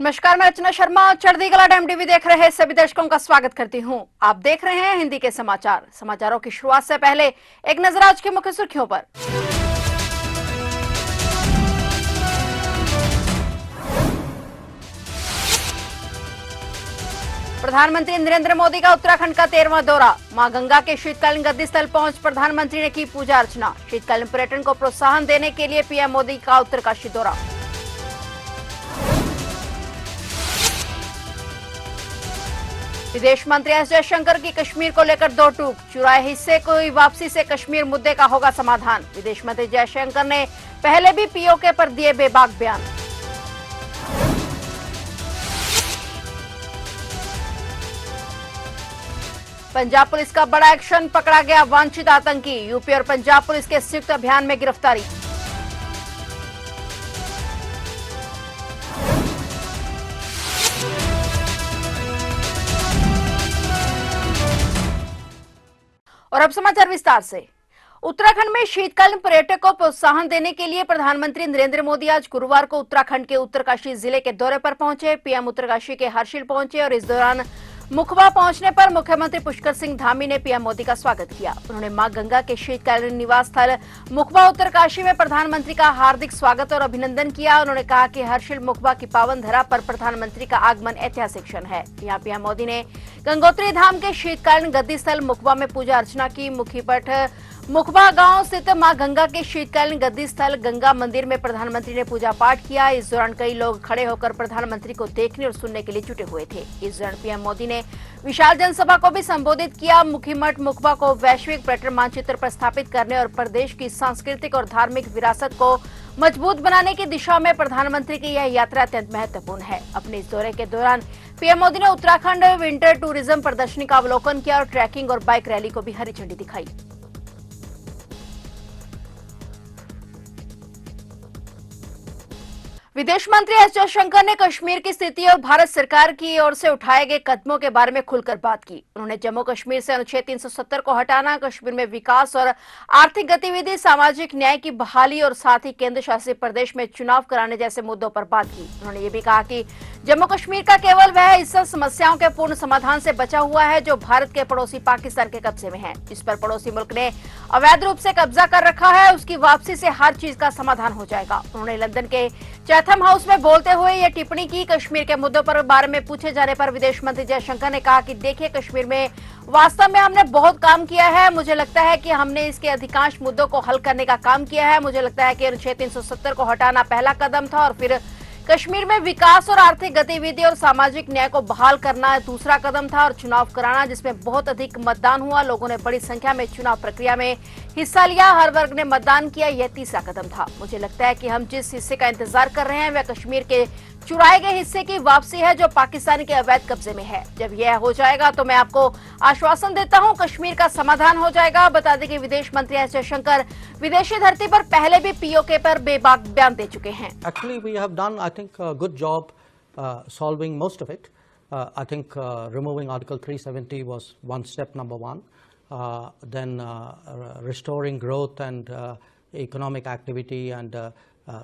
नमस्कार, मैं रचना शर्मा। चढ़ती कला टाइम टीवी देख रहे सभी दर्शकों का स्वागत करती हूं। आप देख रहे हैं हिंदी के समाचार। समाचारों की शुरुआत से पहले एक नजर आज की मुख्य सुर्खियों पर। प्रधानमंत्री नरेंद्र मोदी का उत्तराखंड का 13वां दौरा। मां गंगा के शीतकालीन गद्दी स्थल पहुंच प्रधानमंत्री ने की पूजा अर्चना। शीतकालीन पर्यटन को प्रोत्साहन देने के लिए पीएम मोदी का उत्तरकाशी दौरा। विदेश मंत्री एस जयशंकर की कश्मीर को लेकर दो टूक। चुराए हिस्से की वापसी से कश्मीर मुद्दे का होगा समाधान। विदेश मंत्री जयशंकर ने पहले भी पीओके पर दिए बेबाक बयान। पंजाब पुलिस का बड़ा एक्शन, पकड़ा गया वांछित आतंकी। यूपी और पंजाब पुलिस के संयुक्त अभियान में गिरफ्तारी। और अब समाचार विस्तार से। उत्तराखंड में शीतकालीन पर्यटक को प्रोत्साहन देने के लिए प्रधानमंत्री नरेंद्र मोदी आज गुरुवार को उत्तराखंड के उत्तरकाशी जिले के दौरे पर पहुंचे। पीएम उत्तरकाशी के हर्षिल पहुंचे और इस दौरान मुखबा पहुंचने पर मुख्यमंत्री पुष्कर सिंह धामी ने पीएम मोदी का स्वागत किया। उन्होंने मां गंगा के शीतकालीन निवास स्थल मुखबा उत्तरकाशी में प्रधानमंत्री का हार्दिक स्वागत और अभिनंदन किया। उन्होंने कहा कि हर्षिल मुखबा की पावन धरा पर प्रधानमंत्री का आगमन ऐतिहासिक क्षण है। यहाँ पीएम मोदी ने गंगोत्री धाम के शीतकालीन गद्दी स्थल मुखबा में पूजा अर्चना की। मुखीपट मुखबा गांव स्थित मां गंगा के शीतकालीन गद्दी स्थल गंगा मंदिर में प्रधानमंत्री ने पूजा पाठ किया। इस दौरान कई लोग खड़े होकर प्रधानमंत्री को देखने और सुनने के लिए जुटे हुए थे। इस दौरान पीएम मोदी ने विशाल जनसभा को भी संबोधित किया। मुखीमठ मुखबा को वैश्विक पर्यटन मानचित्र पर स्थापित करने और प्रदेश की सांस्कृतिक और धार्मिक विरासत को मजबूत बनाने की दिशा में प्रधानमंत्री की यह यात्रा अत्यंत महत्वपूर्ण है। अपने इस दौरे के दौरान पीएम मोदी ने उत्तराखंड विंटर टूरिज्म प्रदर्शनी का अवलोकन किया और ट्रैकिंग और बाइक रैली को भी हरी झंडी दिखाई। विदेश मंत्री एस जयशंकर ने कश्मीर की स्थिति और भारत सरकार की ओर से उठाए गए कदमों के बारे में खुलकर बात की। उन्होंने जम्मू कश्मीर से अनुच्छेद 370 को हटाना, कश्मीर में विकास और आर्थिक गतिविधि, सामाजिक न्याय की बहाली और साथ ही केंद्र शासित प्रदेश में चुनाव कराने जैसे मुद्दों पर बात की। उन्होंने ये भी कहा कि जम्मू कश्मीर का केवल वह हिस्सा समस्याओं के पूर्ण समाधान से बचा हुआ है जो भारत के पड़ोसी पाकिस्तान के कब्जे में है। जिस पर पड़ोसी मुल्क ने अवैध रूप से कब्जा कर रखा है, उसकी वापसी से हर चीज का समाधान हो जाएगा। उन्होंने लंदन के चैथम हाउस में बोलते हुए यह टिप्पणी की। कश्मीर के मुद्दों पर बारे में पूछे जाने पर विदेश मंत्री जयशंकर ने कहा कि देखिए, कश्मीर में वास्तव में हमने बहुत काम किया है। मुझे लगता है कि हमने इसके अधिकांश मुद्दों को हल करने का काम किया है। मुझे लगता है कि अनुच्छेद 370 को हटाना पहला कदम था और फिर कश्मीर में विकास और आर्थिक गतिविधि और सामाजिक न्याय को बहाल करना दूसरा कदम था और चुनाव कराना जिसमें बहुत अधिक मतदान हुआ, लोगों ने बड़ी संख्या में चुनाव प्रक्रिया में हिस्सा लिया, हर वर्ग ने मतदान किया, यह तीसरा कदम था। मुझे लगता है कि हम जिस हिस्से का इंतजार कर रहे हैं वह कश्मीर के चुराए गए हिस्से की वापसी है जो पाकिस्तान के अवैध कब्जे में है। जब यह हो जाएगा तो मैं आपको आश्वासन देता हूं कश्मीर का समाधान हो जाएगा। बता दें कि विदेश मंत्री एस जयशंकर विदेशी धरती पर पहले भी पीओके पर बेबाक बयान दे चुके हैं। Actually, we have done, I think, a good job solving most of it. I think removing Article 370 was one step, number one. Then restoring growth and economic activity and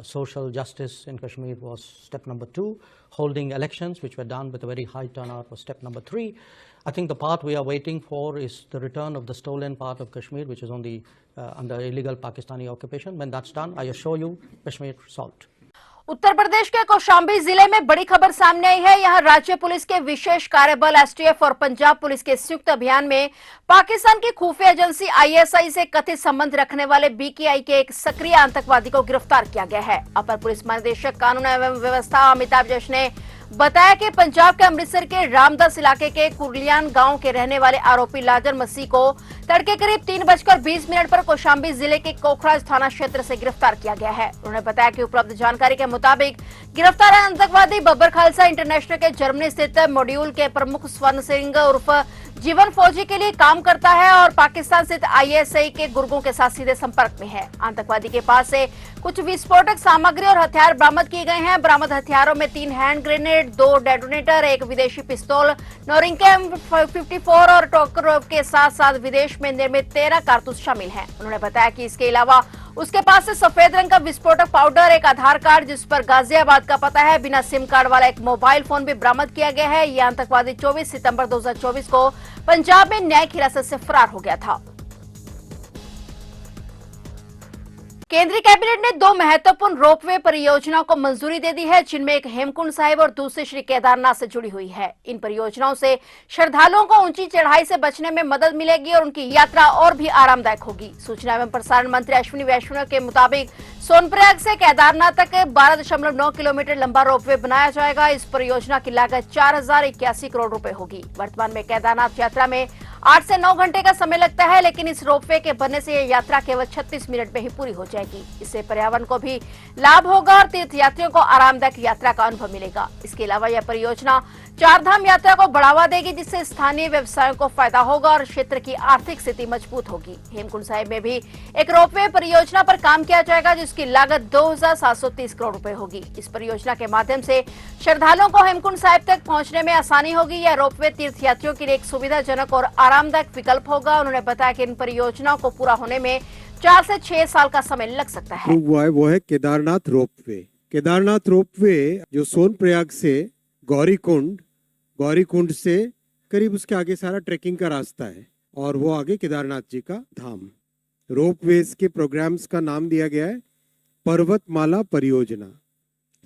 social justice in Kashmir was step number two. Holding elections, which were done with a very high turnout, was step number three. I think the part we are waiting for is the return of the stolen part of Kashmir, which is on the under illegal Pakistani occupation. When that's done, I assure you, Kashmir solved. Uttar Pradesh के कौशाम्बी जिले में बड़ी खबर सामने आई है। यहां राज्य police के विशेष कार्यबल एसटीएफ और पंजाब पुलिस के संयुक्त अभियान में पाकिस्तान की खुफिया एजेंसी आईएसआई से कथित संबंध रखने वाले बीकेआई के एक सक्रिय आतंकवादी को गिरफ्तार किया गया है। अपर पुलिस महानिदेशक कानून एवं व्यवस्था अमिताभ जैश ने बताया कि पंजाब के अमृतसर के रामदास इलाके के कुरलियान गांव के रहने वाले आरोपी लाजर मसीह को तड़के करीब 3:20 पर कौशाम्बी जिले के कोखराज थाना क्षेत्र से गिरफ्तार किया गया है। उन्होंने बताया कि उपलब्ध जानकारी के मुताबिक गिरफ्तार आतंकवादी बब्बर खालसा इंटरनेशनल के जर्मनी स्थित मॉड्यूल के प्रमुख स्वर्ण सिंह उर्फ जीवन फौजी के लिए काम करता है और पाकिस्तान स्थित आईएसआई के गुर्गों के साथ सीधे संपर्क में है। आतंकवादी के पास से कुछ विस्फोटक सामग्री और हथियार बरामद किए गए हैं। बरामद हथियारों में 3 हैंड ग्रेनेड, 2 डेटोनेटर, 1 विदेशी पिस्तौल, नोरिंके M54 और टोकरोव के साथ साथ विदेश में निर्मित 13 कारतूस शामिल हैं। उन्होंने बताया कि इसके अलावा उसके पास से सफेद रंग का विस्फोटक पाउडर, एक आधार कार्ड जिस पर गाजियाबाद का पता है, बिना सिम कार्ड वाला एक मोबाइल फोन भी बरामद किया गया है। यह आतंकवादी 24 सितंबर 2024 को पंजाब में न्यायिक हिरासत से फरार हो गया था। केंद्रीय कैबिनेट ने 2 महत्वपूर्ण रोपवे परियोजनाओं को मंजूरी दे दी है, जिनमें एक हेमकुंड साहिब और दूसरी श्री केदारनाथ से जुड़ी हुई है। इन परियोजनाओं से श्रद्धालुओं को ऊंची चढ़ाई से बचने में मदद मिलेगी और उनकी यात्रा और भी आरामदायक होगी। सूचना एवं प्रसारण मंत्री अश्विनी वैष्णव के मुताबिक सोनप्रयाग से केदारनाथ तक 12.9 किलोमीटर लंबा रोपवे बनाया जाएगा। इस परियोजना की लागत 4081 करोड़ रुपए होगी। वर्तमान में केदारनाथ यात्रा में 8 से 9 घंटे का समय लगता है, लेकिन इस रोपवे के बनने से यह यात्रा केवल 36 मिनट में ही पूरी हो जाएगी। इससे पर्यावरण को भी लाभ होगा और तीर्थयात्रियों को आरामदायक यात्रा का अनुभव मिलेगा। इसके अलावा यह परियोजना 4 धाम यात्रा को बढ़ावा देगी, जिससे स्थानीय व्यवसायों को फायदा होगा और क्षेत्र की आर्थिक स्थिति मजबूत होगी। हेमकुंड साहिब में भी एक रोपवे परियोजना पर काम किया जाएगा, जिसकी लागत 2730 करोड़ रुपए होगी। इस परियोजना के माध्यम से श्रद्धालुओं को हेमकुंड साहिब तक पहुंचने में आसानी होगी। यह रोपवे तीर्थयात्रियों के लिए एक सुविधाजनक और आरामदायक विकल्प होगा। उन्होंने बताया कि इन परियोजनाओं को पूरा होने में 4 से 6 साल का समय लग सकता है। वो है केदारनाथ रोपवे। केदारनाथ रोपवे जो सोनप्रयाग से गौरीकुंड से करीब उसके आगे सारा ट्रेकिंग का रास्ता है और वो आगे केदारनाथ जी का धाम। रोपवेज के प्रोग्राम्स का नाम दिया गया है पर्वतमाला परियोजना।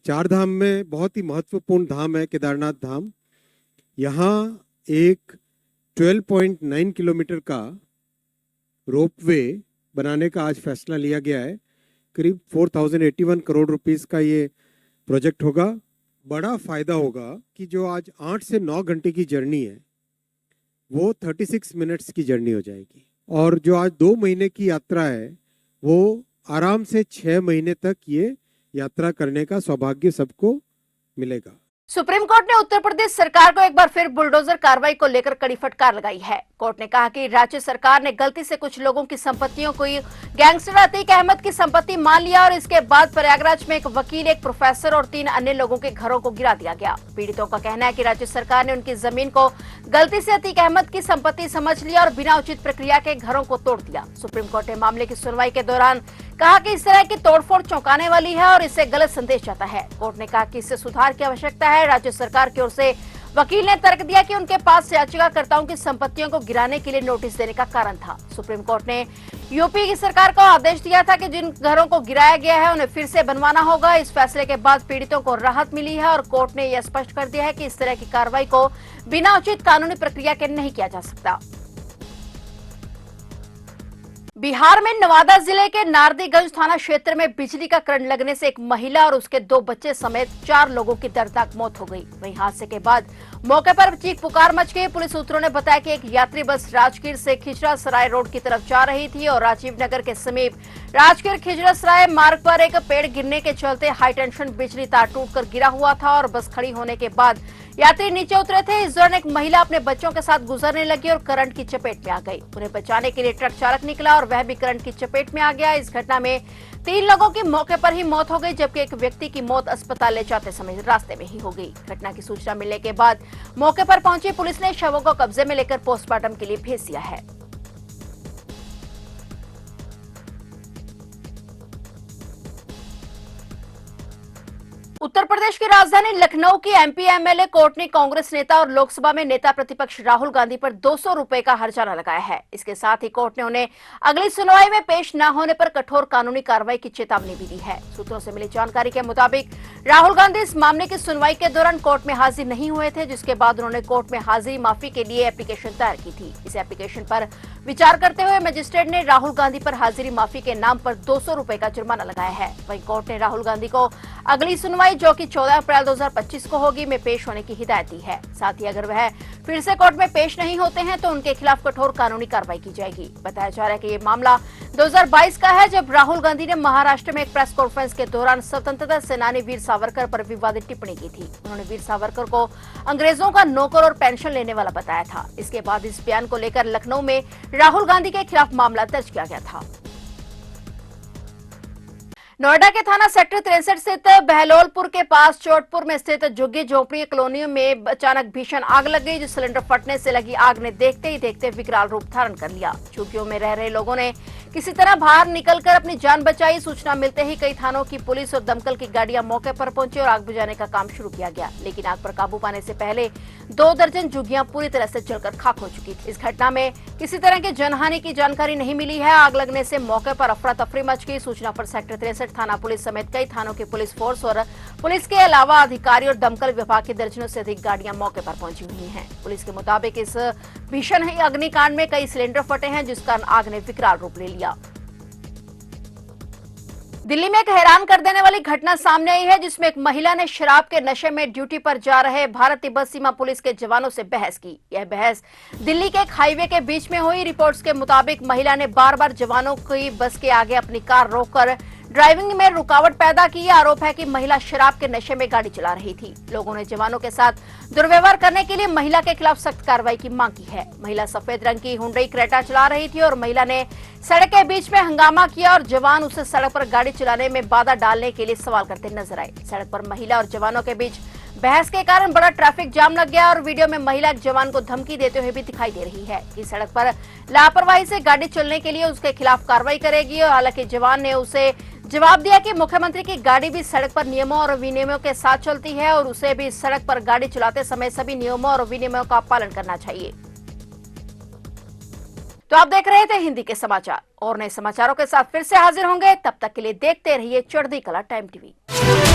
4 धाम में बहुत ही महत्वपूर्ण धाम है केदारनाथ धाम। यहाँ एक 12.9 किलोमीटर का रोपवे बनाने का आज फैसला लिया गया है। करीब 4081 करोड़ रुपीस का ये प्रोजेक्ट होगा। बड़ा फायदा होगा कि जो आज 8 से 9 घंटे की जर्नी है वो 36 मिनट्स की जर्नी हो जाएगी और जो आज 2 महीने की यात्रा है वो आराम से 6 महीने तक ये यात्रा करने का सौभाग्य सबको मिलेगा। सुप्रीम कोर्ट ने उत्तर प्रदेश सरकार को एक बार फिर बुलडोजर कार्रवाई को लेकर कड़ी फटकार लगाई है। कोर्ट ने कहा कि राज्य सरकार ने गलती से कुछ लोगों की संपत्तियों को गैंगस्टर अतीक अहमद की संपत्ति मान लिया और इसके बाद प्रयागराज में एक वकील, एक प्रोफेसर और 3 अन्य लोगों के घरों को गिरा दिया गया। पीड़ितों का कहना है कि राज्य सरकार ने उनकी जमीन को गलती से अतीक अहमद की संपत्ति समझ लिया और बिना उचित प्रक्रिया के घरों को तोड़ दिया। सुप्रीम कोर्ट ने मामले की सुनवाई के दौरान कहा कि इस तरह की तोड़फोड़ चौंकाने वाली है और इससे गलत संदेश जाता है। कोर्ट ने कहा कि इससे सुधार की आवश्यकता है। राज्य सरकार की ओर से वकील ने तर्क दिया कि उनके पास याचिकाकर्ताओं की संपत्तियों को गिराने के लिए नोटिस देने का कारण था। सुप्रीम कोर्ट ने यूपी की सरकार को आदेश दिया था कि जिन घरों को गिराया गया है उन्हें फिर से बनवाना होगा। इस फैसले के बाद पीड़ितों को राहत मिली है और कोर्ट ने यह स्पष्ट कर दिया है कि इस तरह की कार्रवाई को बिना उचित कानूनी प्रक्रिया के नहीं किया जा सकता। बिहार में नवादा जिले के नारदीगंज थाना क्षेत्र में बिजली का करंट लगने से एक महिला और उसके 2 बच्चे समेत 4 लोगों की दर्दनाक मौत हो गई। वहीं हादसे के बाद मौके पर चीख पुकार मच गई। पुलिस सूत्रों ने बताया कि एक यात्री बस राजगीर से खिजरा सराय रोड की तरफ जा रही थी और राजीव नगर के समीप राजगीर खिजरा सराय मार्ग पर एक पेड़ गिरने के चलते हाई टेंशन बिजली तार टूटकर गिरा हुआ था और बस खड़ी होने के बाद यात्री नीचे उतरे थे। इस दौरान एक महिला अपने बच्चों के साथ गुजरने लगी और करंट की चपेट में आ गई। उन्हें बचाने के लिए ट्रक चालक निकला और वह भी करंट की चपेट में आ गया। इस घटना में 3 लोगों की मौके पर ही मौत हो गई, जबकि एक व्यक्ति की मौत अस्पताल ले जाते समय रास्ते में ही हो गई। घटना की सूचना मिलने के बाद मौके पर पहुंची पुलिस ने शवों को कब्जे में लेकर पोस्टमार्टम के लिए भेज दिया है। उत्तर प्रदेश की राजधानी लखनऊ की एमपी एमएलए कोर्ट ने कांग्रेस नेता और लोकसभा में नेता प्रतिपक्ष राहुल गांधी पर 200 रुपए का हर्जाना लगाया है। इसके साथ ही कोर्ट ने उन्हें अगली सुनवाई में पेश न होने पर कठोर कानूनी कार्रवाई की चेतावनी भी दी है। सूत्रों से मिली जानकारी के मुताबिक राहुल गांधी इस मामले की सुनवाई के दौरान कोर्ट में हाजिर नहीं हुए थे, जिसके बाद उन्होंने कोर्ट में हाजिरी माफी के लिए एप्लीकेशन दायर की थी। इस एप्लीकेशन पर विचार करते हुए मजिस्ट्रेट ने राहुल गांधी पर हाजिरी माफी के नाम पर 200 रुपए का जुर्माना लगाया है। वहीं कोर्ट ने राहुल गांधी को अगली सुनवाई, जो कि 14 अप्रैल 2025 को होगी, में पेश होने की हिदायत दी है। साथ ही अगर वह फिर से कोर्ट में पेश नहीं होते हैं तो उनके खिलाफ कठोर कानूनी कार्रवाई की जाएगी। बताया जा रहा है कि ये मामला 2022 का है, जब राहुल गांधी ने महाराष्ट्र में एक प्रेस कॉन्फ्रेंस के दौरान स्वतंत्रता सेनानी वीर सावरकर पर विवादित टिप्पणी की थी। उन्होंने वीर सावरकर को अंग्रेजों का नौकर और पेंशन लेने वाला बताया था। इसके बाद इस बयान को लेकर लखनऊ में राहुल गांधी के खिलाफ मामला दर्ज किया गया था। नोएडा के थाना सेक्टर 63 स्थित बहलोलपुर के पास चोटपुर में स्थित झुग्गी झोपड़ी कॉलोनियों में अचानक भीषण आग लग गई, जो सिलेंडर फटने से लगी आग ने देखते ही देखते विकराल रूप धारण कर लिया। झुग्गियों में रह रहे लोगों ने किसी तरह बाहर निकलकर अपनी जान बचाई। सूचना मिलते ही कई थानों की पुलिस और दमकल की गाड़ियां मौके पर पहुंची और आग बुझाने का काम शुरू किया गया, लेकिन आग पर काबू पाने से पहले 2 दर्जन झुग्गियां पूरी तरह से जलकर खाक हो चुकी थी। इस घटना में किसी तरह की जनहानि की जानकारी नहीं मिली है। आग लगने से मौके पर अफरा तफरी मच गई। सूचना पर सेक्टर 63 थाना पुलिस समेत कई थानों की पुलिस फोर्स और पुलिस के अलावा अधिकारी और दमकल विभाग की दर्जनों से अधिक गाड़ियां मौके पर पहुंची हुई हैं। पुलिस के मुताबिक इस भीषण अग्निकांड में कई सिलेंडर फटे हैं, जिस कारण आग ने विकराल रूप ले लिया। दिल्ली में एक हैरान कर देने वाली घटना सामने आई है, जिसमें एक महिला ने शराब के नशे में ड्यूटी पर जा रहे भारत तिब्बत सीमा पुलिस के जवानों से बहस की। यह बहस दिल्ली के एक हाईवे के बीच में हुई। रिपोर्ट्स के मुताबिक महिला ने बार-बार जवानों की बस के आगे अपनी कार रोककर ड्राइविंग में रुकावट पैदा की। आरोप है कि महिला शराब के नशे में गाड़ी चला रही थी। लोगों ने जवानों के साथ दुर्व्यवहार करने के लिए महिला के खिलाफ सख्त कार्रवाई की मांग की है। महिला सफेद रंग की हुंडई क्रेटा चला रही थी और महिला ने सड़क के बीच में हंगामा किया और जवान उसे सड़क पर गाड़ी चलाने में बाधा डालने के लिए सवाल करते नजर आए। सड़क पर महिला और जवानों के बीच बहस के कारण बड़ा ट्रैफिक जाम लग गया और वीडियो में महिला एक जवान को धमकी देते हुए भी दिखाई दे रही है कि सड़क पर लापरवाही से गाड़ी चलने के लिए उसके खिलाफ कार्रवाई करेगी। और हालांकि जवान ने उसे जवाब दिया कि मुख्यमंत्री की गाड़ी भी सड़क पर नियमों और विनियमों के साथ चलती है और उसे भी सड़क पर गाड़ी चलाते समय सभी नियमों और विनियमों का पालन करना चाहिए। तो आप देख रहे थे हिंदी के समाचार, और नए समाचारों के साथ फिर से हाजिर होंगे। तब तक के लिए देखते रहिए चढ़ती कला टाइम टीवी।